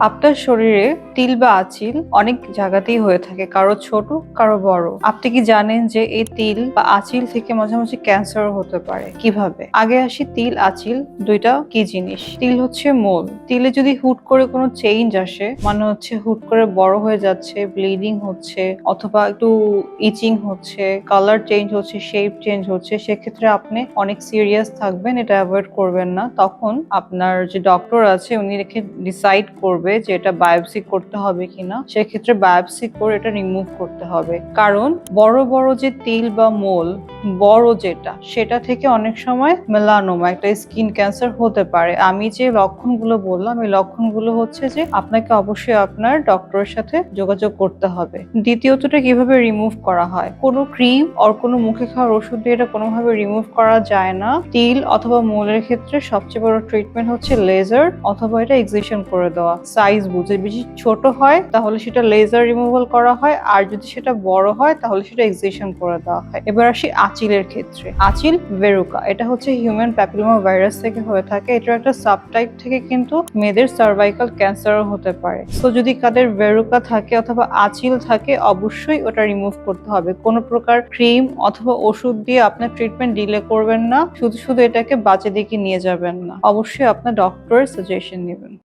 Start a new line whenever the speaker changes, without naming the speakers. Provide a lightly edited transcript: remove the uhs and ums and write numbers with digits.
আপনার শরীরে তিল বা আঁচিল অনেক জায়গাতেই হয়ে থাকে, কারো ছোট কারো বড়। আপনি কি জানেন যে এই তিল বা আঁচিল থেকে মাঝে মাঝে ক্যান্সার হতে পারে? কিভাবে? আগে আসি তিল আঁচিল দুইটা কি জিনিস। তিল হচ্ছে মূল। তিলে যদি হুট করে কোনো চেঞ্জ আসে, মানে হচ্ছে হুট করে বড় হয়ে যাচ্ছে, ব্লিডিং হচ্ছে, অথবা একটু ইচিং হচ্ছে, কালার চেঞ্জ হচ্ছে, শেপ চেঞ্জ হচ্ছে, সেক্ষেত্রে আপনি অনেক সিরিয়াস থাকবেন, এটা অ্যাভয়েড করবেন না। তখন আপনার যে ডক্টর আছে উনি রেখে ডিসাইড করবে যে এটা বায়োপসি করতে হবে কিনা। সেক্ষেত্রে বায়োপসি করে এটা রিমুভ করতে হবে, কারণ বড় বড় যে তিল বা মোল বড় যেটা, সেটা থেকে অনেক সময় মেলানোমা একটা স্কিন ক্যান্সার হতে পারে। আমি যে লক্ষণগুলো বললাম, এই লক্ষণগুলো হচ্ছে যে আপনাকে অবশ্যই আপনার ডক্টরের সাথে যোগাযোগ করতে হবে। দ্বিতীয়তটা কিভাবে রিমুভ করা হয়, কোনো ক্রিম আর কোনো মুখে খাওয়ার ওষুধ দিয়ে এটা কোনোভাবে রিমুভ করা যায় না। তিল অথবা মোলের ক্ষেত্রে সবচেয়ে বড় ট্রিটমেন্ট হচ্ছে লেজার অথবা এটা এক্সিশন করে দেওয়া। সাইজ বুঝে, বেশি ছোট হয় তাহলে সেটা লেজার রিমুভাল করা হয়, আর যদি সেটা বড় হয় তাহলে সেটা এক্সিশন করে দেওয়া হয়। এবার আসি আঁচিলের ক্ষেত্রে। আঁচিল ভেরুকা, এটা হচ্ছে হিউম্যান প্যাপিলোমা ভাইরাস থেকে হয়ে থাকে। এটার একটা সাবটাইপ থেকে কিন্তু মেয়েদের সার্ভাইকাল ক্যান্সারও হতে পারে। তো যদি কাদের ভেরুকা থাকে অথবা আঁচিল থাকে, অবশ্যই ওটা রিমুভ করতে হবে। কোনো প্রকার ক্রিম অথবা ওষুধ দিয়ে আপনার ট্রিটমেন্ট ডিলে করবেন না, শুধু শুধু এটাকে বাজে দিকে নিয়ে যাবেন না। অবশ্যই আপনার ডক্টরের সাজেশন নেবেন।